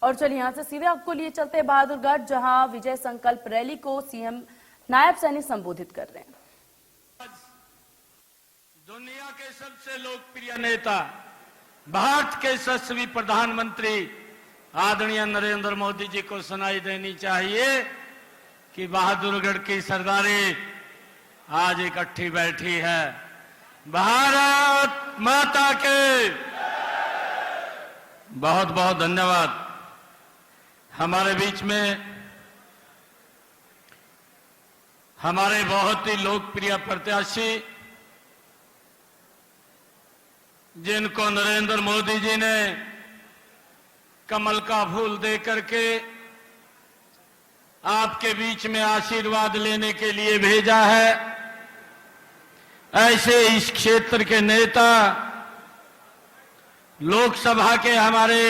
और चलिए यहां से सीधे आपको लिए चलते हैं बहादुरगढ़, जहां विजय संकल्प रैली को सीएम नायब सैनी संबोधित कर रहे हैं। दुनिया के सबसे लोकप्रिय नेता, भारत के यशस्वी प्रधानमंत्री आदरणीय नरेंद्र मोदी जी को सुनाई देनी चाहिए कि बहादुरगढ़ की सरदारी आज इकट्ठी बैठी है। भारत माता के बहुत बहुत धन्यवाद। हमारे बीच में हमारे बहुत ही लोकप्रिय प्रत्याशी, जिनको नरेंद्र मोदी जी ने कमल का फूल दे करके आपके बीच में आशीर्वाद लेने के लिए भेजा है, ऐसे इस क्षेत्र के नेता, लोकसभा के हमारे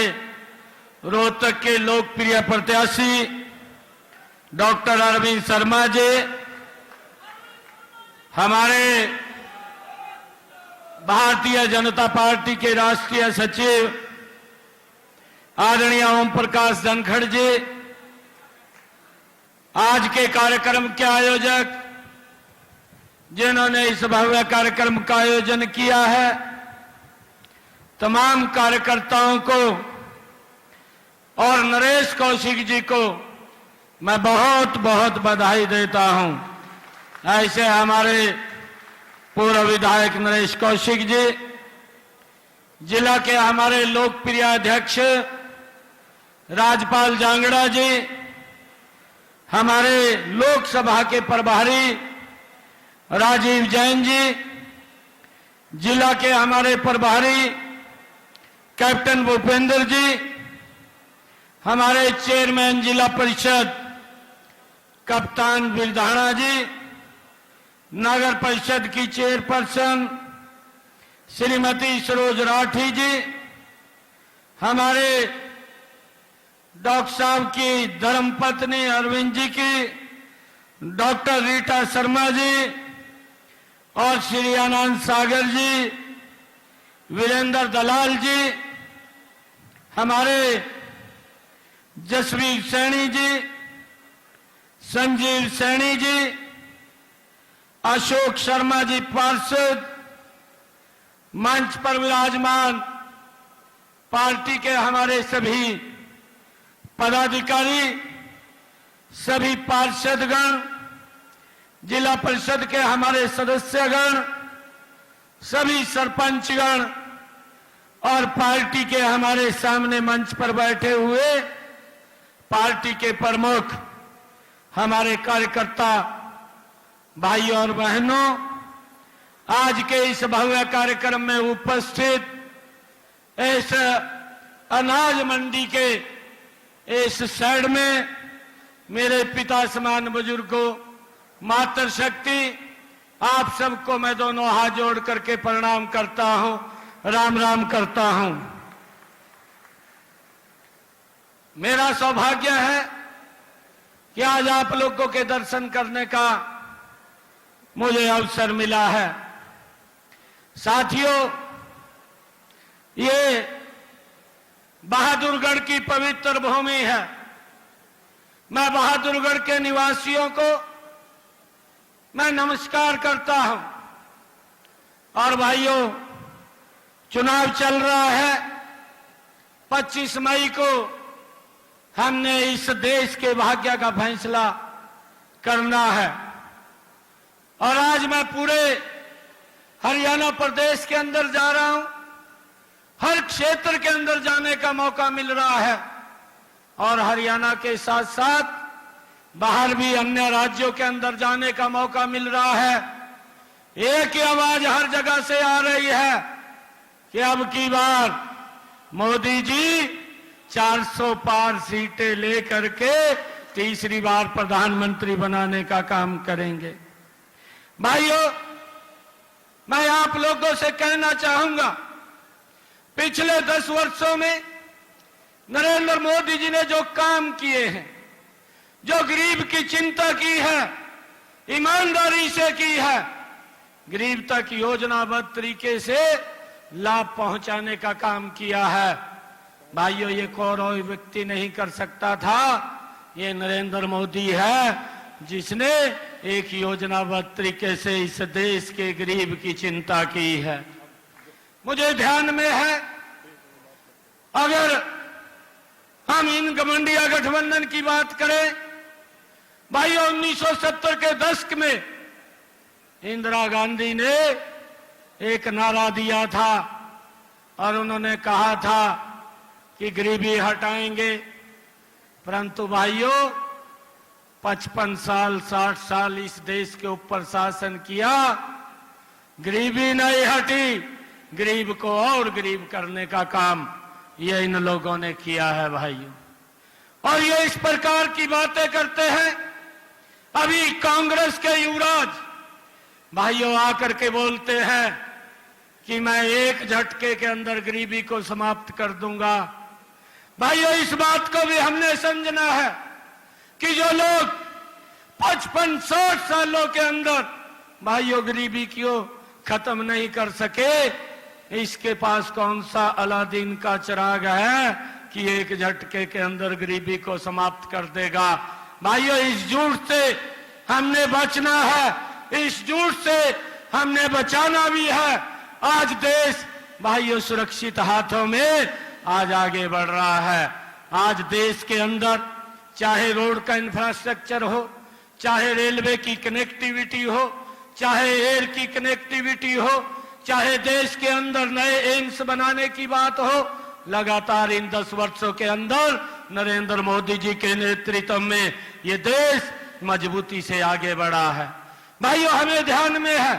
रोहतक के लोकप्रिय प्रत्याशी डॉक्टर अरविंद शर्मा जी, हमारे भारतीय जनता पार्टी के राष्ट्रीय सचिव आदरणीय ओम प्रकाश धनखड़ जी, आज के कार्यक्रम के आयोजक जिन्होंने इस भव्य कार्यक्रम का आयोजन किया है, तमाम कार्यकर्ताओं को और नरेश कौशिक जी को मैं बहुत बहुत बधाई देता हूं। ऐसे हमारे पूर्व विधायक नरेश कौशिक जी, जिला के हमारे लोकप्रिय अध्यक्ष राजपाल जांगड़ा जी, हमारे लोकसभा के प्रभारी राजीव जैन जी, जिला के हमारे प्रभारी कैप्टन भूपेंद्र जी, हमारे चेयरमैन जिला परिषद कप्तान बिरधाना जी, नगर परिषद की चेयरपर्सन श्रीमती सरोज राठी जी, हमारे डॉक्टर साहब की धर्मपत्नी अरविंद जी की डॉक्टर रीटा शर्मा जी और श्री आनंद सागर जी, वीरेंद्र दलाल जी, हमारे जसवीर सैनी जी, संजीव सैनी जी, अशोक शर्मा जी पार्षद, मंच पर विराजमान पार्टी के हमारे सभी पदाधिकारी, सभी पार्षदगण, जिला परिषद के हमारे सदस्यगण, सभी सरपंचगण और पार्टी के हमारे सामने मंच पर बैठे हुए पार्टी के प्रमुख हमारे कार्यकर्ता भाइयों और बहनों, आज के इस भव्य कार्यक्रम में उपस्थित इस अनाज मंडी के इस साइड में मेरे पिता समान बुजुर्गों, मातृशक्ति, आप सबको मैं दोनों हाथ जोड़ करके प्रणाम करता हूं, राम राम करता हूं। मेरा सौभाग्य है कि आज आप लोगों के दर्शन करने का मुझे अवसर मिला है। साथियों, ये बहादुरगढ़ की पवित्र भूमि है। मैं बहादुरगढ़ के निवासियों को मैं नमस्कार करता हूं। और भाइयों, चुनाव चल रहा है। 25 मई को हमने इस देश के भाग्य का फैसला करना है। और आज मैं पूरे हरियाणा प्रदेश के अंदर जा रहा हूं। हर क्षेत्र के अंदर जाने का मौका मिल रहा है और हरियाणा के साथ साथ बाहर भी अन्य राज्यों के अंदर जाने का मौका मिल रहा है। एक ही आवाज हर जगह से आ रही है कि अब की बार मोदी जी 400 पार सीटें लेकर के तीसरी बार प्रधानमंत्री बनाने का काम करेंगे। भाइयों, मैं आप लोगों से कहना चाहूंगा, पिछले 10 वर्षों में नरेंद्र मोदी जी ने जो काम किए हैं, जो गरीब की चिंता की है, ईमानदारी से की है, गरीब तक योजनाबद्ध तरीके से लाभ पहुंचाने का काम किया है। भाइयों ये कोई व्यक्ति नहीं कर सकता था, ये नरेंद्र मोदी है जिसने एक योजनाबद्ध तरीके से इस देश के गरीब की चिंता की है। मुझे ध्यान में है, अगर हम इन गठबंधन गठबंधन की बात करें, भाइयों 1970 के दशक में इंदिरा गांधी ने एक नारा दिया था और उन्होंने कहा था कि गरीबी हटाएंगे, परंतु भाइयों 55 साल 60 साल इस देश के ऊपर शासन किया, गरीबी नहीं हटी, गरीब को और गरीब करने का काम ये इन लोगों ने किया है भाइयों। और ये इस प्रकार की बातें करते हैं। अभी कांग्रेस के युवराज भाइयों आकर के बोलते हैं कि मैं एक झटके के अंदर गरीबी को समाप्त कर दूंगा। भाइयों इस बात को भी हमने समझना है कि जो लोग 55-60 सालों के अंदर भाइयों गरीबी को खत्म नहीं कर सके, इसके पास कौन सा अलादीन का चिराग है कि एक झटके के अंदर गरीबी को समाप्त कर देगा। भाइयों इस झूठ से हमने बचना है, इस झूठ से हमने बचाना भी है। आज देश भाइयों सुरक्षित हाथों में आज आगे बढ़ रहा है। आज देश के अंदर चाहे रोड का इंफ्रास्ट्रक्चर हो, चाहे रेलवे की कनेक्टिविटी हो, चाहे एयर की कनेक्टिविटी हो, चाहे देश के अंदर नए एम्स बनाने की बात हो, लगातार इन 10 वर्षों के अंदर नरेंद्र मोदी जी के नेतृत्व में ये देश मजबूती से आगे बढ़ा है। भाइयों हमें ध्यान में है,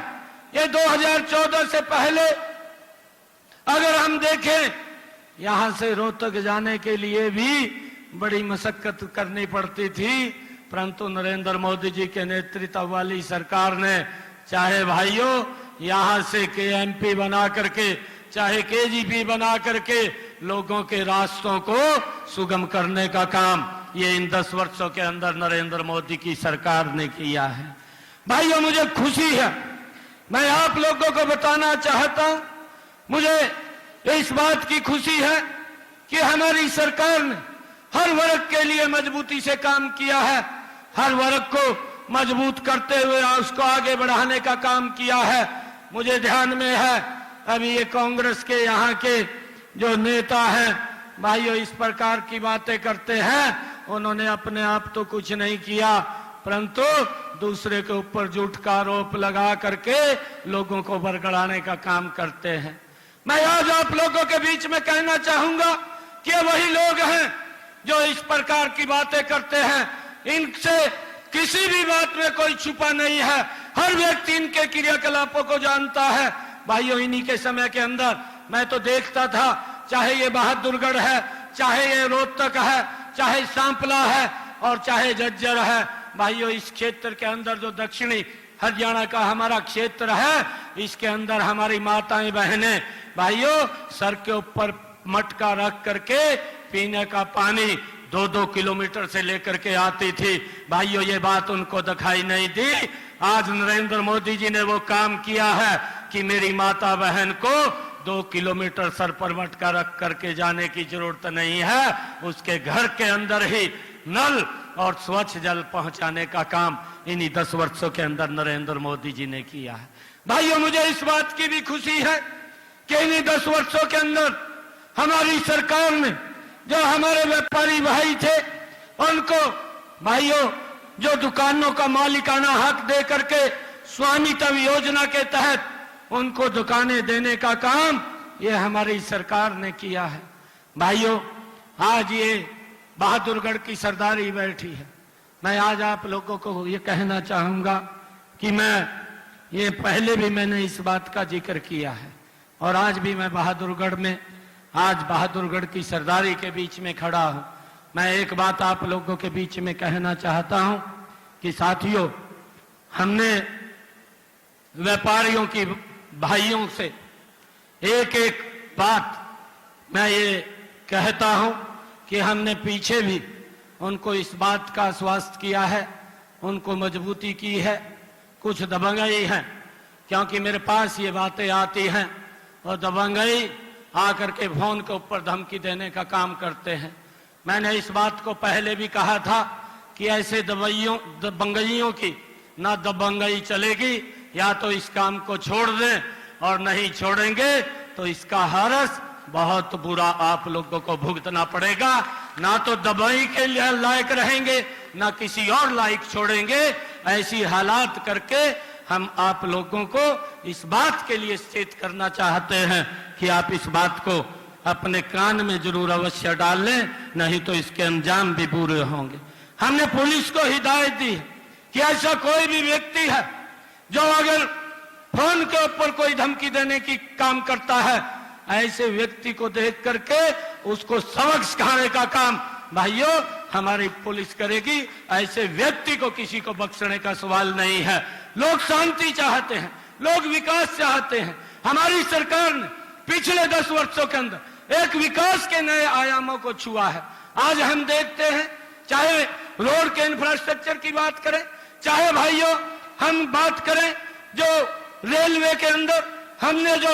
ये 2014 से पहले अगर हम देखें, यहां से रोहतक जाने के लिए भी बड़ी मशक्कत करनी पड़ती थी, परंतु नरेंद्र मोदी जी के नेतृत्व वाली सरकार ने चाहे भाइयों यहां से केएमपी बना करके, चाहे केजीपी बना करके लोगों के रास्तों को सुगम करने का काम ये इन 10 वर्षों के अंदर नरेंद्र मोदी की सरकार ने किया है। भाइयों मुझे खुशी है, मैं आप लोगों को बताना चाहता हूं, मुझे इस बात की खुशी है कि हमारी सरकार ने हर वर्ग के लिए मजबूती से काम किया है, हर वर्ग को मजबूत करते हुए उसको आगे बढ़ाने का काम किया है। मुझे ध्यान में है, अभी ये कांग्रेस के यहाँ के जो नेता हैं भाइयों इस प्रकार की बातें करते हैं, उन्होंने अपने आप तो कुछ नहीं किया, परंतु दूसरे के ऊपर झूठ का आरोप लगा करके लोगों को बरगड़ाने का काम करते हैं। मैं आज आप लोगों के बीच में कहना चाहूंगा कि वही लोग हैं जो इस प्रकार की बातें करते हैं, इनसे किसी भी बात में कोई छुपा नहीं है, हर व्यक्ति इनके क्रियाकलापों को जानता है। भाइयों इन्हीं के समय के अंदर मैं तो देखता था, चाहे ये बहादुरगढ़ है, चाहे ये रोहतक है, चाहे सांपला है और चाहे झज्जर है, भाइयों इस क्षेत्र के अंदर जो दक्षिणी हरियाणा का हमारा क्षेत्र है, इसके अंदर हमारी माताएं बहनें भाइयों सर के ऊपर मटका रख करके पीने का पानी 2-2 किलोमीटर से लेकर के आती थी। भाइयों ये बात उनको दिखाई नहीं दी। आज नरेंद्र मोदी जी ने वो काम किया है कि मेरी माता बहन को 2 किलोमीटर सर पर मटका रख करके जाने की जरूरत नहीं है, उसके घर के अंदर ही नल और स्वच्छ जल पहुंचाने का काम इन्हीं 10 वर्षों के अंदर नरेंद्र मोदी जी ने किया है। भाइयों मुझे इस बात की भी खुशी है कि इन्हीं 10 वर्षों के अंदर हमारी सरकार ने जो हमारे व्यापारी भाई थे उनको भाइयों जो दुकानों का मालिकाना हक दे करके स्वामित्व योजना के तहत उनको दुकानें देने का काम ये हमारी सरकार ने किया है। भाइयों आज ये बहादुरगढ़ की सरदारी बैठी है। मैं आज आप लोगों को ये कहना चाहूंगा कि मैं ये पहले भी मैंने इस बात का जिक्र किया है और आज भी मैं बहादुरगढ़ में आज बहादुरगढ़ की सरदारी के बीच में खड़ा हूं। मैं एक बात आप लोगों के बीच में कहना चाहता हूं कि साथियों हमने व्यापारियों की भाइयों से एक एक बात मैं ये कहता हूं कि हमने पीछे भी उनको इस बात का आश्वस्त किया है, उनको मजबूती की है, कुछ दबंगई हैं क्योंकि मेरे पास ये बातें आती हैं और दबंगई आकर के फोन के ऊपर धमकी देने का काम करते हैं। मैंने इस बात को पहले भी कहा था कि ऐसे दबंगइयों की ना दबंगई चलेगी, या तो इस काम को छोड़ दें और नहीं छोड़ेंगे तो इसका हर्ष बहुत बुरा आप लोगों को भुगतना पड़ेगा। ना तो दबाई के लिए लायक रहेंगे, ना किसी और लायक छोड़ेंगे। ऐसी हालात करके हम आप लोगों को इस बात के लिए सचेत करना चाहते हैं कि आप इस बात को अपने कान में जरूर अवश्य डाल लें, नहीं तो इसके अंजाम भी बुरे होंगे। हमने पुलिस को हिदायत दी है कि ऐसा कोई भी व्यक्ति है जो अगर फोन के ऊपर कोई धमकी देने की काम करता है, ऐसे व्यक्ति को देख करके उसको सबक सिखाने का काम भाइयों हमारी पुलिस करेगी। ऐसे व्यक्ति को किसी को बख्शने का सवाल नहीं है। लोग शांति चाहते हैं, लोग विकास चाहते हैं। हमारी सरकार ने पिछले 10 वर्षों के अंदर एक विकास के नए आयामों को छुआ है। आज हम देखते हैं, चाहे रोड के इंफ्रास्ट्रक्चर की बात करें, चाहे भाइयों हम बात करें जो रेलवे के अंदर हमने जो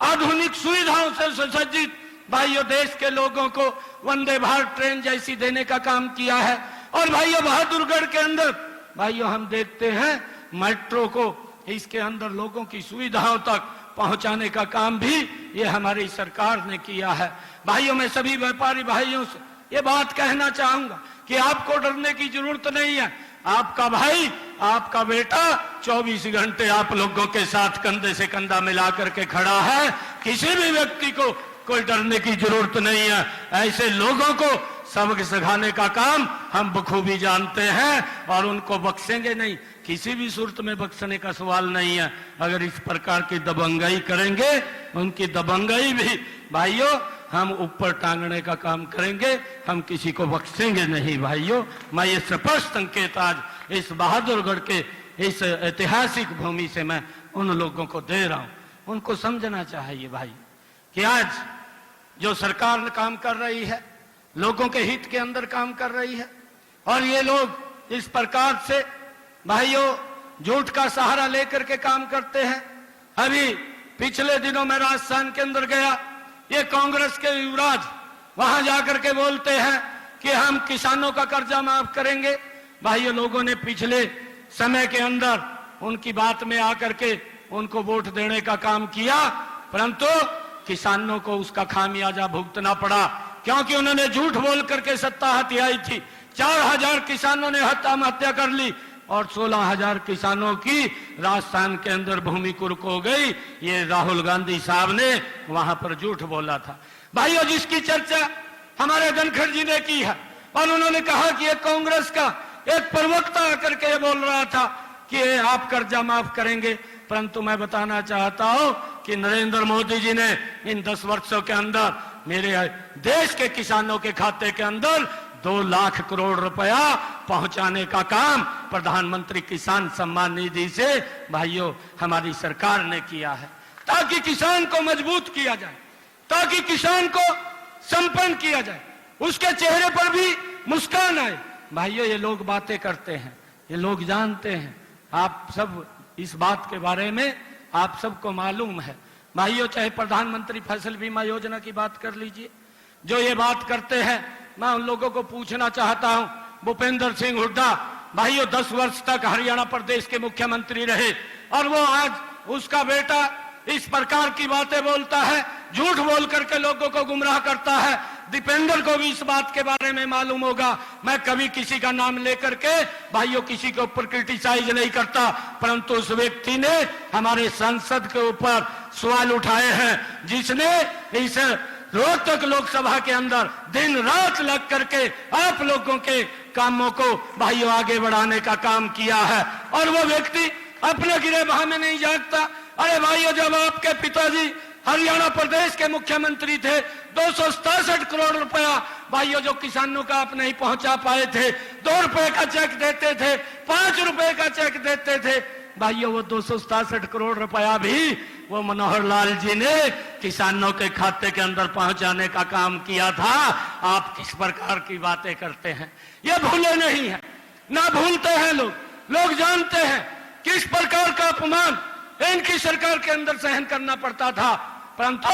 आधुनिक सुविधाओं से सुसज्जित भाइयों देश के लोगों को वंदे भारत ट्रेन जैसी देने का काम किया है। और भाइयों बहादुरगढ़ के अंदर भाइयों हम देखते हैं मेट्रो को इसके अंदर लोगों की सुविधाओं तक पहुंचाने का काम भी ये हमारी सरकार ने किया है। भाइयों मैं सभी व्यापारी भाइयों से ये बात कहना चाहूंगा कि आपको डरने की जरूरत नहीं है। आपका भाई, आपका बेटा 24 घंटे आप लोगों के साथ कंधे से कंधा मिला करके खड़ा है। किसी भी व्यक्ति को कोई डरने की जरूरत नहीं है। ऐसे लोगों को सबक सिखाने का काम हम बखूबी जानते हैं और उनको बख्शेंगे नहीं। किसी भी सूरत में बख्शने का सवाल नहीं है। अगर इस प्रकार की दबंगई करेंगे, उनकी दबंगई भी भाइयों हम ऊपर टांगने का काम करेंगे, हम किसी को बख्शेंगे नहीं। भाइयों मैं ये स्पष्ट संकेत आज इस बहादुरगढ़ के इस ऐतिहासिक भूमि से मैं उन लोगों को दे रहा हूं। उनको समझना चाहिए भाई कि आज जो सरकार काम कर रही है, लोगों के हित के अंदर काम कर रही है, और ये लोग इस प्रकार से भाइयों झूठ का सहारा लेकर के काम करते हैं। अभी पिछले दिनों में राजस्थान के अंदर गया, ये कांग्रेस के युवराज वहां जाकर के बोलते हैं कि हम किसानों का कर्जा माफ करेंगे। भाइयों लोगों ने पिछले समय के अंदर उनकी बात में आकर के उनको वोट देने का काम किया, परंतु किसानों को उसका खामियाजा भुगतना पड़ा, क्योंकि उन्होंने झूठ बोल करके सत्ता हथियाई थी। 4000 किसानों ने आत्महत्या कर ली और 16,000 किसानों की राजस्थान के अंदर भूमि कुर्क हो गई। ये राहुल गांधी साहब ने वहां पर झूठ बोला था। भाइयों जिसकी चर्चा हमारे धनखड़ जी ने की है, और उन्होंने कहा कि ये कांग्रेस का एक प्रवक्ता आकर के बोल रहा था कि आप कर्जा माफ करेंगे, परंतु मैं बताना चाहता हूं कि नरेंद्र मोदी जी ने इन 10 वर्षों के अंदर मेरे देश के किसानों के खाते के अंदर 2 लाख करोड़ रुपया पहुंचाने का काम प्रधानमंत्री किसान सम्मान निधि से भाइयों हमारी सरकार ने किया है, ताकि किसान को मजबूत किया जाए, ताकि किसान को संपन्न किया जाए, उसके चेहरे पर भी मुस्कान आए। भाइयों ये लोग बातें करते हैं, ये लोग जानते हैं, आप सब इस बात के बारे में आप सबको मालूम है। भाइयों चाहे प्रधानमंत्री फसल बीमा योजना की बात कर लीजिए, जो ये बात करते हैं, मैं उन लोगों को पूछना चाहता हूं, भूपेंद्र सिंह हुड्डा भाइयों 10 वर्ष तक हरियाणा प्रदेश के मुख्यमंत्री रहे, और वो आज उसका बेटा इस प्रकार की बातें बोलता है, झूठ बोल करके लोगों को गुमराह करता है। दीपेंद्र को भी इस बात के बारे में मालूम होगा। मैं कभी किसी का नाम लेकर के भाइयों किसी के ऊपर क्रिटिसाइज नहीं करता, परंतु उस व्यक्ति ने हमारे संसद के ऊपर सवाल उठाए हैं, जिसने इस रोहतक लोकसभा के अंदर दिन रात लग करके आप लोगों के कामों को भाइयों आगे बढ़ाने का काम किया है। और वो व्यक्ति अपने गिरेबान में नहीं जागता। अरे भाइयों जब आपके पिताजी हरियाणा प्रदेश के मुख्यमंत्री थे, 267 करोड़ रुपया भाइयों जो किसानों का आप नहीं पहुंचा पाए थे, 2 रुपए का चेक देते थे, 5 रुपए का चेक देते थे भाइयों, वो 267 करोड़ रुपया भी वो मनोहर लाल जी ने किसानों के खाते के अंदर पहुंचाने का काम किया था। आप किस प्रकार की बातें करते हैं, ये भूले नहीं है, ना भूलते हैं लोग। लोग जानते हैं किस प्रकार का अपमान इनकी सरकार के अंदर सहन करना पड़ता था, परंतु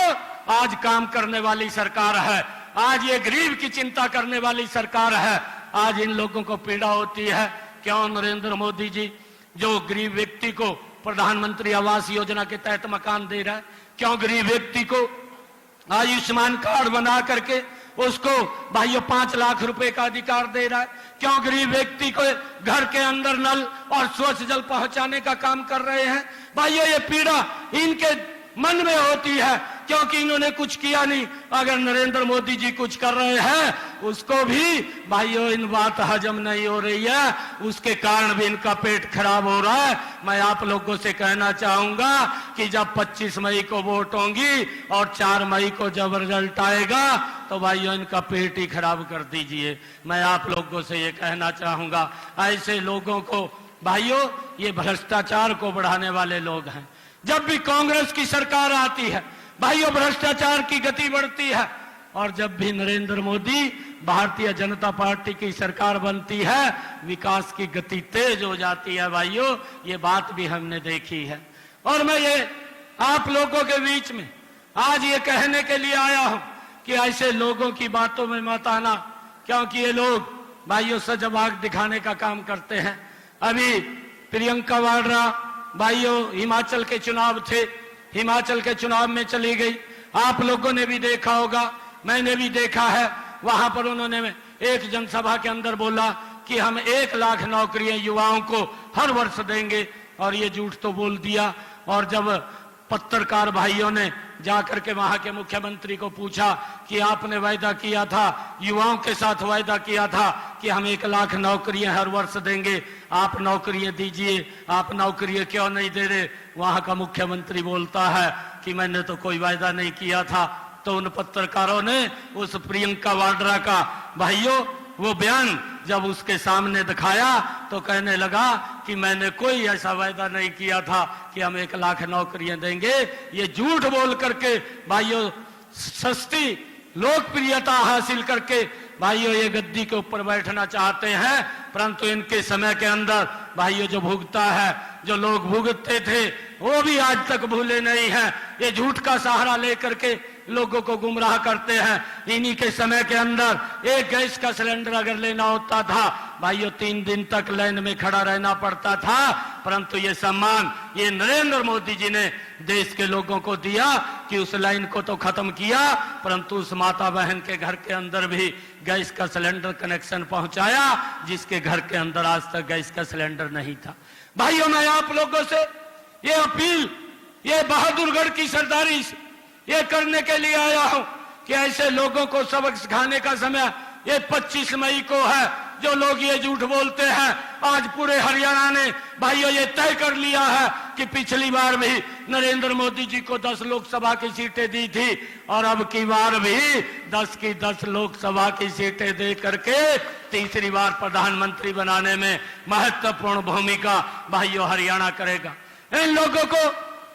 आज काम करने वाली सरकार है, आज ये गरीब की चिंता करने वाली सरकार है। आज इन लोगों को पीड़ा होती है। क्यों नरेंद्र मोदी जी जो गरीब व्यक्ति को प्रधानमंत्री आवास योजना के तहत मकान दे रहा है, क्यों गरीब व्यक्ति को आयुष्मान कार्ड बना करके उसको भाइयों 5 लाख रुपए का अधिकार दे रहा है, क्यों गरीब व्यक्ति को घर के अंदर नल और स्वच्छ जल पहुंचाने का काम कर रहे हैं। भाइयों ये पीड़ा इनके मन में होती है क्योंकि इन्होंने कुछ किया नहीं। अगर नरेंद्र मोदी जी कुछ कर रहे हैं उसको भी भाइयों इन बात हजम नहीं हो रही है, उसके कारण भी इनका पेट खराब हो रहा है। मैं आप लोगों से कहना चाहूंगा कि जब 25 मई को वोट होंगी और 4 मई को जब रिजल्ट आएगा तो भाइयों इनका पेट ही खराब कर दीजिए। मैं आप लोगों से ये कहना चाहूंगा, ऐसे लोगों को भाइयों ये भ्रष्टाचार को बढ़ाने वाले लोग हैं। जब भी कांग्रेस की सरकार आती है भाइयों भ्रष्टाचार की गति बढ़ती है, और जब भी नरेंद्र मोदी भारतीय जनता पार्टी की सरकार बनती है विकास की गति तेज हो जाती है। भाइयों ये बात भी हमने देखी है। और मैं ये आप लोगों के बीच में आज ये कहने के लिए आया हूं कि ऐसे लोगों की बातों में मत आना, क्योंकि ये लोग भाइयों सजबाग दिखाने का काम करते हैं। अभी प्रियंका वाड्रा भाइयों हिमाचल के चुनाव थे, हिमाचल के चुनाव में चली गई। आप लोगों ने भी देखा होगा, मैंने भी देखा है। वहां पर उन्होंने एक जनसभा के अंदर बोला कि हम 1 लाख नौकरियां युवाओं को हर वर्ष देंगे, और ये झूठ तो बोल दिया। और जब पत्रकार भाइयों ने जाकर के वहां के मुख्यमंत्री को पूछा कि आपने वायदा किया था, युवाओं के साथ वायदा किया था कि हम 1 लाख नौकरियां हर वर्ष देंगे, आप नौकरियां दीजिए, आप नौकरियां क्यों नहीं दे रहे। वहां का मुख्यमंत्री बोलता है कि मैंने तो कोई वायदा नहीं किया था। तो उन पत्रकारों ने उस प्रियंका वाड्रा का भाइयों वो बयान जब उसके सामने दिखाया तो कहने लगा कि मैंने कोई ऐसा वायदा नहीं किया था कि हम 1 लाख नौकरियां देंगे। ये झूठ बोल करके भाइयों सस्ती लोकप्रियता हासिल करके भाइयों ये गद्दी के ऊपर बैठना चाहते हैं, परंतु इनके समय के अंदर भाइयों जो भुगता है, जो लोग भुगतते थे वो भी आज तक भूले नहीं हैं। ये झूठ का सहारा लेकर के लोगों को गुमराह करते हैं। इन्हीं के समय के अंदर एक गैस का सिलेंडर अगर लेना होता था भाइयों 3 दिन तक लाइन में खड़ा रहना पड़ता था, परंतु ये सम्मान ये नरेंद्र मोदी जी ने देश के लोगों को दिया कि उस लाइन को तो खत्म किया, परंतु उस माता बहन के घर के अंदर भी गैस का सिलेंडर कनेक्शन पहुंचाया जिसके घर के अंदर आज तक गैस का सिलेंडर नहीं था। भाइयों मैं आप लोगों से ये अपील ये बहादुरगढ़ की सरदारी ये करने के लिए आया हूं कि ऐसे लोगों को सबक सिखाने का समय ये 25 मई को है। जो लोग ये झूठ बोलते हैं, आज पूरे हरियाणा ने भाइयों ये तय कर लिया है कि पिछली बार भी नरेंद्र मोदी जी को 10 लोकसभा की सीटें दी थी और अब की बार भी 10 की 10 लोकसभा की सीटें दे करके तीसरी बार प्रधानमंत्री बनाने में महत्वपूर्ण भूमिका भाइयों हरियाणा करेगा। इन लोगों को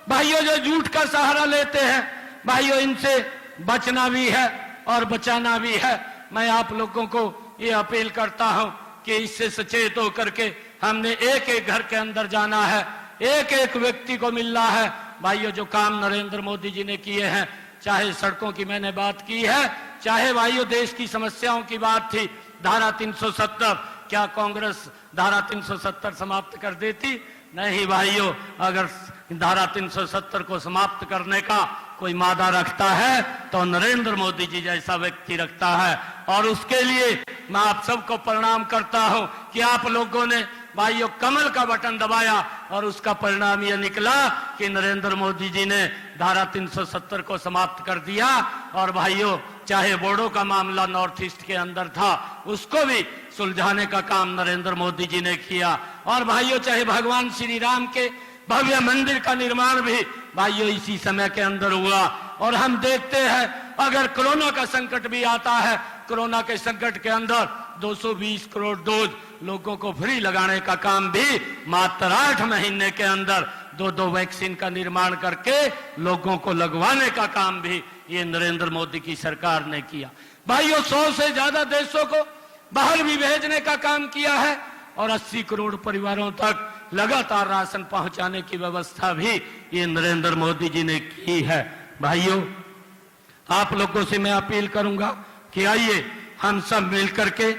भाइयों जो झूठ का सहारा लेते हैं भाइयों इनसे बचना भी है और बचाना भी है। मैं आप लोगों को ये अपील करता हूं कि इससे सचेत होकर के हमने एक एक घर के अंदर जाना है, एक एक व्यक्ति को मिलना है। भाइयों जो काम नरेंद्र मोदी जी ने किए हैं, चाहे सड़कों की मैंने बात की है, चाहे भाइयों देश की समस्याओं की बात थी, धारा 370 क्या कांग्रेस धारा 370 समाप्त कर देती? नहीं भाइयों, अगर धारा 370 को समाप्त करने का कोई मादा रखता है तो नरेंद्र मोदी जी जैसा व्यक्ति रखता है। और उसके लिए मैं आप सबको प्रणाम करता हूं कि आप लोगों ने भाइयों कमल का बटन दबाया और उसका परिणाम यह निकला कि नरेंद्र मोदी जी ने धारा 370 को समाप्त कर दिया। और भाइयों चाहे बोडो का मामला नॉर्थ ईस्ट के अंदर था उसको भी सुलझाने का काम नरेंद्र मोदी जी ने किया। और भाइयों चाहे भगवान श्री राम के भव्य मंदिर का निर्माण भी भाइयों इसी समय के अंदर हुआ। और हम देखते हैं अगर कोरोना का संकट भी आता है, कोरोना के संकट के अंदर 220 करोड़ डोज लोगों को फ्री लगाने का काम भी मात्र 8 महीने के अंदर 2 वैक्सीन का निर्माण करके लोगों को लगवाने का काम भी ये नरेंद्र मोदी की सरकार ने किया। भाइयों 100 से ज्यादा देशों को बाहर भी भेजने का काम किया है और 80 करोड़ परिवारों तक लगातार राशन पहुंचाने की व्यवस्था भी ये नरेंद्र मोदी जी ने की है। भाइयों आप लोगों से मैं अपील करूंगा कि आइए हम सब मिलकर के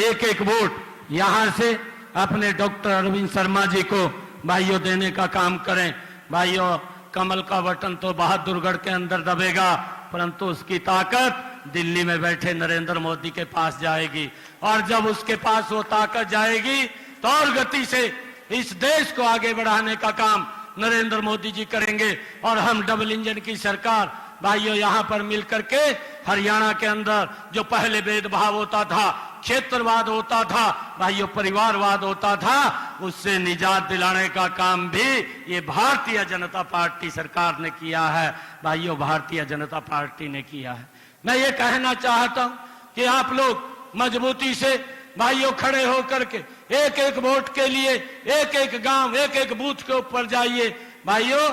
एक एक वोट यहां से अपने डॉक्टर अरविंद शर्मा जी को भाइयों देने का काम करें। भाइयों, कमल का बटन तो बहादुरगढ़ के अंदर दबेगा, परंतु उसकी ताकत दिल्ली में बैठे नरेंद्र मोदी के पास जाएगी, और जब उसके पास वो ताकत जाएगी तो और गति से इस देश को आगे बढ़ाने का काम नरेंद्र मोदी जी करेंगे। और हम डबल इंजन की सरकार भाइयों यहां पर मिलकर के हरियाणा के अंदर जो पहले भेदभाव होता था, क्षेत्रवाद होता था, भाइयों परिवारवाद होता था, उससे निजात दिलाने का काम भी ये भारतीय जनता पार्टी सरकार ने किया है। भाइयों, भारतीय जनता पार्टी ने किया है। मैं ये कहना चाहता हूं कि आप लोग मजबूती से भाइयों खड़े होकर के एक एक वोट के लिए एक एक गांव एक एक बूथ के ऊपर जाइए। भाइयों,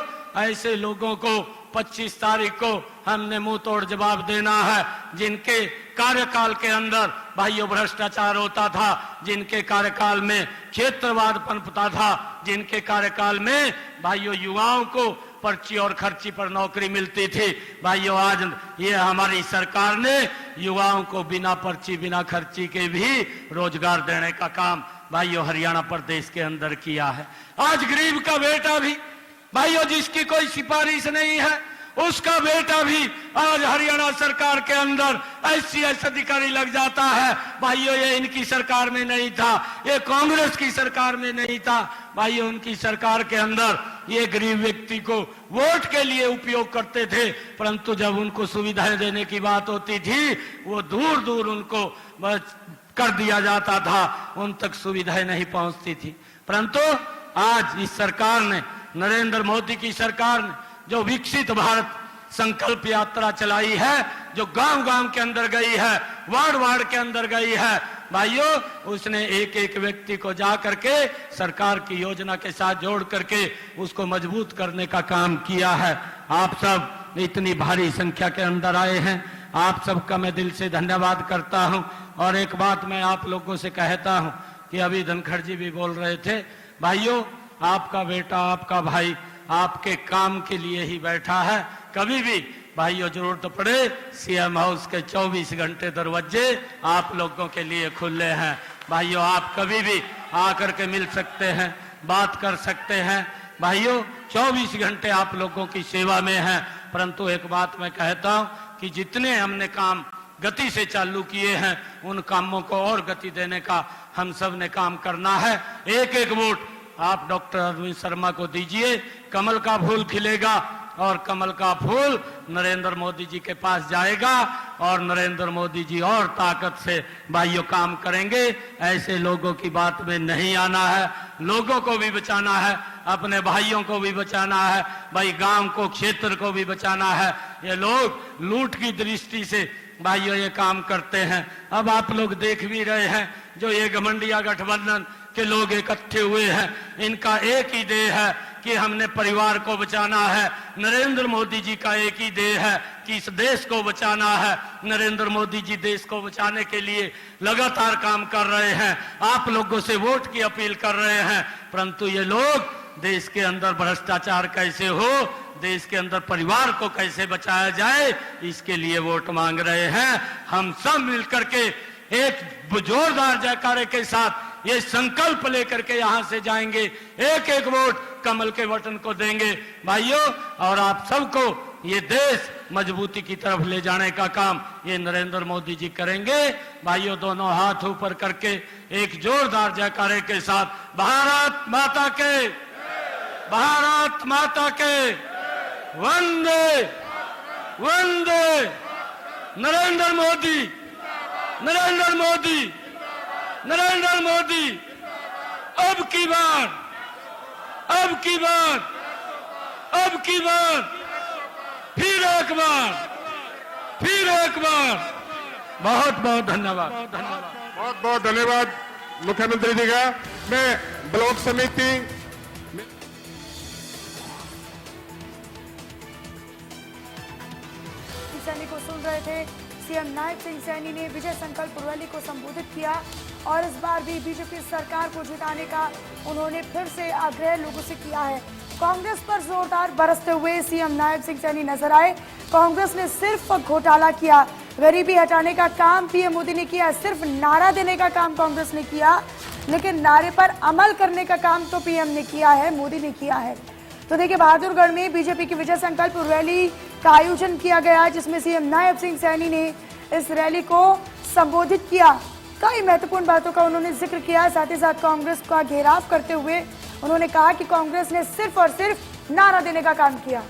ऐसे लोगों को 25 तारीख को हमने मुंह तोड़ जवाब देना है, जिनके कार्यकाल के अंदर भाइयों भ्रष्टाचार होता था, जिनके कार्यकाल में क्षेत्रवाद पनपता था, जिनके कार्यकाल में भाइयों युवाओं को पर्ची और खर्ची पर नौकरी मिलती थी। भाइयों, आज ये हमारी सरकार ने युवाओं को बिना पर्ची बिना खर्ची के भी रोजगार देने का काम भाइयों हरियाणा प्रदेश के अंदर किया है। आज गरीब का बेटा भी भाइयों, जिसकी कोई सिफारिश नहीं है, उसका बेटा भी आज हरियाणा सरकार के अंदर ICS अधिकारी लग जाता है। भाइयों, ये इनकी सरकार में नहीं था, ये कांग्रेस की सरकार में नहीं था। भाइयों, उनकी सरकार के अंदर ये गरीब व्यक्ति को वोट के लिए उपयोग करते थे, परंतु जब उनको सुविधाएं देने की बात होती थी, वो दूर दूर उनको कर दिया जाता था, उन तक सुविधाएं नहीं पहुंचती थी। परंतु आज इस सरकार ने, नरेंद्र मोदी की सरकार ने जो विकसित भारत संकल्प यात्रा चलाई है, जो गांव गांव के अंदर गई है, वार्ड वार्ड के अंदर गई है, भाइयों उसने एक एक व्यक्ति को जा करके सरकार की योजना के साथ जोड़ करके उसको मजबूत करने का काम किया है। आप सब इतनी भारी संख्या के अंदर आए हैं, आप सबका मैं दिल से धन्यवाद करता हूं। और एक बात मैं आप लोगों से कहता हूं कि अभी धनखड़ जी भी बोल रहे थे, भाइयों आपका बेटा, आपका भाई आपके काम के लिए ही बैठा है। कभी भी भाइयों जरूरत पड़े, CM हाउस के 24 घंटे दरवाजे आप लोगों के लिए खुले हैं। भाइयों, आप कभी भी आकर के मिल सकते हैं, बात कर सकते हैं। भाइयों, 24 घंटे आप लोगों की सेवा में हैं। परंतु एक बात मैं कहता हूं कि जितने हमने काम गति से चालू किए हैं, उन कामों को और गति देने का हम सब ने काम करना है। एक एक वोट आप डॉक्टर अरविंद शर्मा को दीजिए, कमल का फूल खिलेगा और कमल का फूल नरेंद्र मोदी जी के पास जाएगा और नरेंद्र मोदी जी और ताकत से भाइयों काम करेंगे। ऐसे लोगों की बात में नहीं आना है, लोगों को भी बचाना है, अपने भाइयों को भी बचाना है, भाई गांव को, क्षेत्र को भी बचाना है। ये लोग लूट की दृष्टि से भाइयों ये काम करते हैं। अब आप लोग देख भी रहे हैं, जो ये घमंडिया गठबंधन के लोग इकट्ठे हुए हैं, इनका एक ही ध्येय है कि हमने परिवार को बचाना है। नरेंद्र मोदी जी का एक ही ध्येय है कि इस देश को बचाना है। नरेंद्र मोदी जी देश को बचाने के लिए लगातार काम कर रहे हैं, आप लोगों से वोट की अपील कर रहे हैं। परंतु ये लोग देश के अंदर भ्रष्टाचार कैसे हो, देश के अंदर परिवार को कैसे बचाया जाए, इसके लिए वोट मांग रहे हैं। हम सब मिलकर के एक जोरदार जयकारे के साथ ये संकल्प लेकर के यहां से जाएंगे, एक एक वोट कमल के बटन को देंगे भाइयों। और आप सबको ये देश मजबूती की तरफ ले जाने का काम ये नरेंद्र मोदी जी करेंगे। भाइयों, दोनों हाथ ऊपर करके एक जोरदार जयकारे के साथ भारत माता के, भारत माता के, वंदे वंदे, नरेंद्र मोदी, नरेंद्र मोदी, नरेंद्र मोदी, अब की बार, अब की बार, अब की बार, फिर एक बार, फिर एक बार। बहुत बहुत धन्यवाद, बहुत बहुत धन्यवाद मुख्यमंत्री जी का। मैं ब्लॉक समिति सैनी को सुन रहे थे। CM नायब सिंह सैनी ने विजय संकल्प रैली को संबोधित किया और इस बार भी बीजेपी सरकार को जिताने का उन्होंने फिर से आग्रह लोगों से किया है। कांग्रेस पर जोरदार बरसते हुए सीएम नायब सिंह सैनी नजर आए। कांग्रेस ने सिर्फ घोटाला किया, गरीबी हटाने का काम पीएम मोदी ने किया। सिर्फ नारा देने का काम कांग्रेस ने किया, लेकिन नारे पर अमल करने का काम तो पीएम ने किया है, मोदी ने किया है। तो देखिए, बहादुरगढ़ में बीजेपी की विजय संकल्प रैली का आयोजन किया गया, जिसमें सीएम नायब सिंह सैनी ने इस रैली को संबोधित किया। कई महत्वपूर्ण बातों का उन्होंने जिक्र किया। साथ ही साथ कांग्रेस का घेराव करते हुए उन्होंने कहा कि कांग्रेस ने सिर्फ और सिर्फ नारा देने का काम किया।